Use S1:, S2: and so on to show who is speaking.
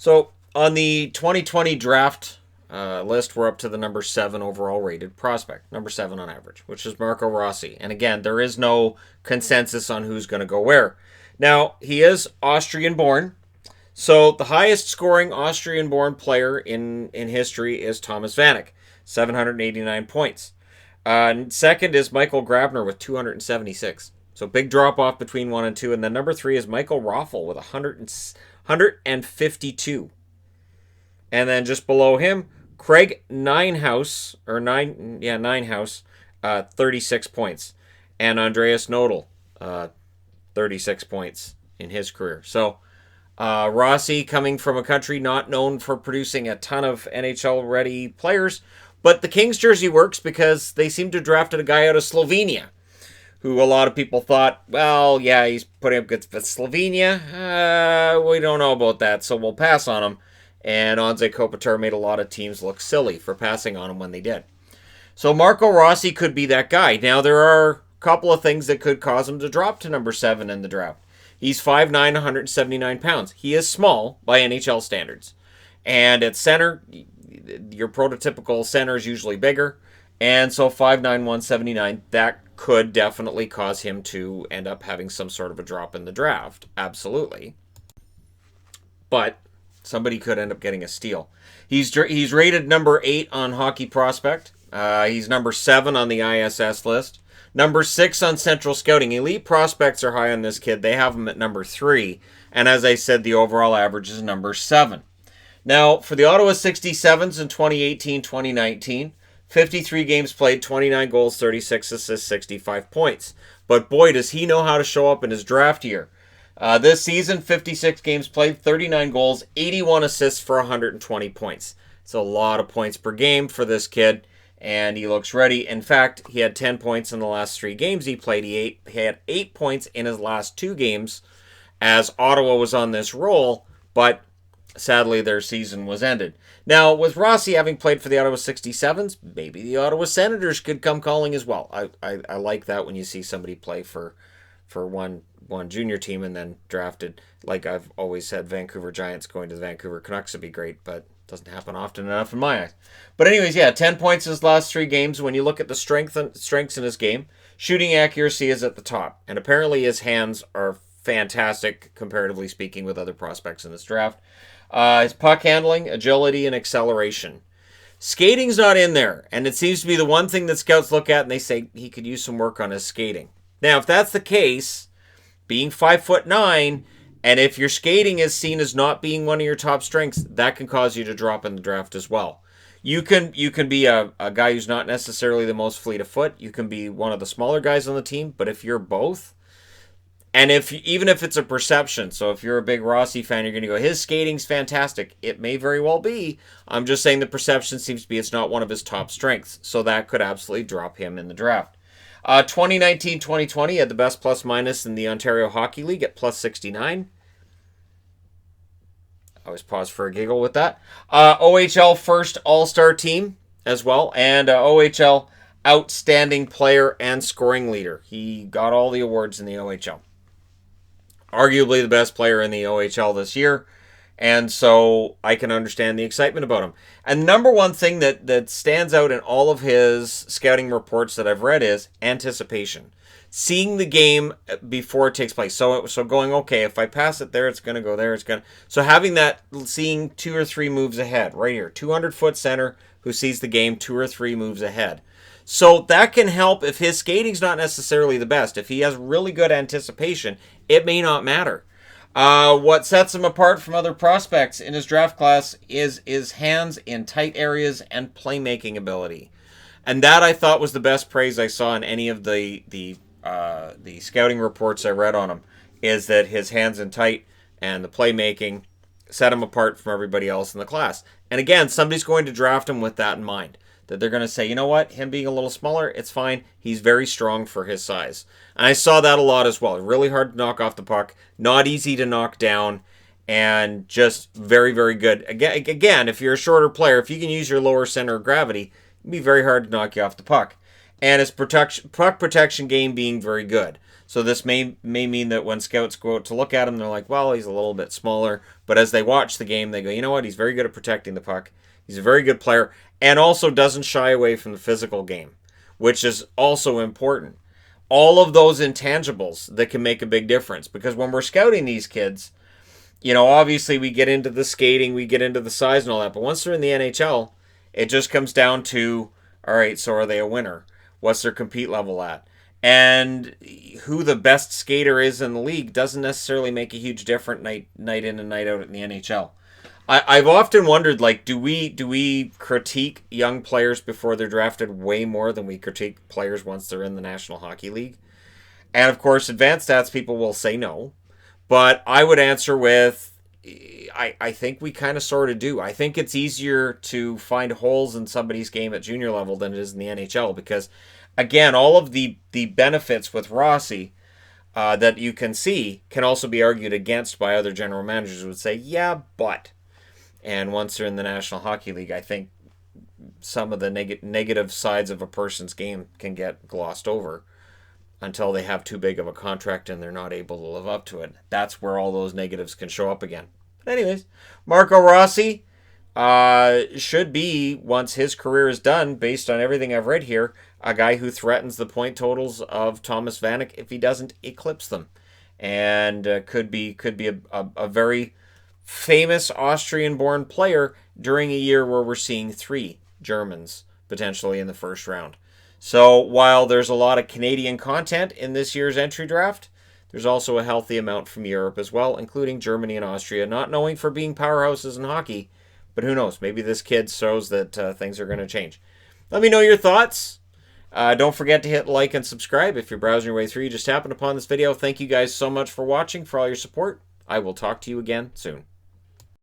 S1: So on the 2020 draft list, we're up to the number 7 overall rated prospect, number 7 on average, which is Marco Rossi. And again, there is no consensus on who's going to go where. Now, he is Austrian born. So the highest scoring Austrian born player in history is Thomas Vanek, 789 points. Second is Michael Grabner with 276. So big drop off between 1 and 2. And then number 3 is Michael Raffel with 152. And then just below him, Craig Ninehouse, 36 points. And Andreas Nodal, 36 points in his career. So Rossi coming from a country not known for producing a ton of NHL-ready players, but the Kings jersey works because they seem to have drafted a guy out of Slovenia, who a lot of people thought, well, yeah, he's putting up good, but Slovenia, we don't know about that, so we'll pass on him. And Anze Kopitar made a lot of teams look silly for passing on him when they did. So Marco Rossi could be that guy. Now, there are a couple of things that could cause him to drop to number 7 in the draft. He's 5'9", 179 pounds. He is small by NHL standards. And at center, your prototypical center is usually bigger. And so 5'9", 179, that could definitely cause him to end up having some sort of a drop in the draft. Absolutely. But somebody could end up getting a steal. He's rated number 8 on Hockey Prospect. He's number 7 on the ISS list. Number 6 on Central Scouting. Elite prospects are high on this kid. They have him at number 3. And as I said, the overall average is number 7. Now, for the Ottawa 67s in 2018-2019, 53 games played, 29 goals, 36 assists, 65 points. But boy, does he know how to show up in his draft year. This season, 56 games played, 39 goals, 81 assists for 120 points. It's a lot of points per game for this kid. And he looks ready. In fact, he had 10 points in the last 3 games he played. He had 8 points in his last 2 games as Ottawa was on this roll, but sadly their season was ended. Now, with Rossi having played for the Ottawa 67s, maybe the Ottawa Senators could come calling as well. I like that when you see somebody play for one junior team and then drafted. Like I've always said, Vancouver Giants going to the Vancouver Canucks would be great, but doesn't happen often enough in my eyes. But anyways, yeah, 10 points in his last 3 games. When you look at the strengths in his game, shooting accuracy is at the top. And apparently his hands are fantastic, comparatively speaking, with other prospects in this draft. His puck handling, agility, and acceleration. Skating's not in there. And it seems to be the one thing that scouts look at and they say he could use some work on his skating. Now, if that's the case, being 5'9", and if your skating is seen as not being one of your top strengths, that can cause you to drop in the draft as well. You can be a guy who's not necessarily the most fleet of foot. You can be one of the smaller guys on the team, but if you're both, and even if it's a perception, so if you're a big Rossi fan, you're going to go, his skating's fantastic. It may very well be. I'm just saying the perception seems to be it's not one of his top strengths, so that could absolutely drop him in the draft. 2019-2020 had the best plus-minus in the Ontario Hockey League at plus 69. I always pause for a giggle with that. OHL first all-star team as well, and OHL outstanding player and scoring leader. He got all the awards in the OHL. Arguably the best player in the OHL this year, and so I can understand the excitement about him. And number one thing that stands out in all of his scouting reports that I've read is anticipation. Seeing the game before it takes place. So going, okay, if I pass it there, it's going to go there. So having that, seeing 2 or 3 moves ahead, right here. 200-foot center who sees the game 2 or 3 moves ahead. So that can help if his skating's not necessarily the best. If he has really good anticipation, it may not matter. What sets him apart from other prospects in his draft class is his hands in tight areas and playmaking ability. And that I thought was the best praise I saw in any of the scouting reports I read on him, is that his hands in tight and the playmaking set him apart from everybody else in the class. And again, somebody's going to draft him with that in mind. That they're going to say, you know what, him being a little smaller, it's fine. He's very strong for his size. And I saw that a lot as well. Really hard to knock off the puck. Not easy to knock down. And just very, very good. Again, if you're a shorter player, if you can use your lower center of gravity, it'd be very hard to knock you off the puck. And his puck protection game being very good. So this may mean that when scouts go out to look at him, they're like, well, he's a little bit smaller. But as they watch the game, they go, you know what? He's very good at protecting the puck. He's a very good player and also doesn't shy away from the physical game, which is also important. All of those intangibles that can make a big difference, because when we're scouting these kids, obviously we get into the skating, we get into the size and all that, but once they're in the NHL, it just comes down to, all right, so are they a winner? What's their compete level at? And who the best skater is in the league doesn't necessarily make a huge difference night in and night out in the NHL. I've often wondered, like, do we critique young players before they're drafted way more than we critique players once they're in the National Hockey League? And of course, advanced stats people will say no. But I would answer with, I think we kind of sort of do. I think it's easier to find holes in somebody's game at junior level than it is in the NHL because, again, all of the benefits with Rossi that you can see can also be argued against by other general managers who would say, yeah, but. And once they're in the National Hockey League, I think some of the negative sides of a person's game can get glossed over until they have too big of a contract and they're not able to live up to it. That's where all those negatives can show up again. But anyways, Marco Rossi should be, once his career is done, based on everything I've read here, a guy who threatens the point totals of Thomas Vanek if he doesn't eclipse them. And could be a very famous Austrian-born player during a year where we're seeing 3 Germans potentially in the first round. So while there's a lot of Canadian content in this year's entry draft, there's also a healthy amount from Europe as well, including Germany and Austria, not knowing for being powerhouses in hockey, but who knows, maybe this kid shows that things are going to change. Let me know your thoughts. Don't forget to hit like and subscribe if you're browsing your way through. You just happened upon this video. Thank you guys so much for watching, for all your support. I will talk to you again soon.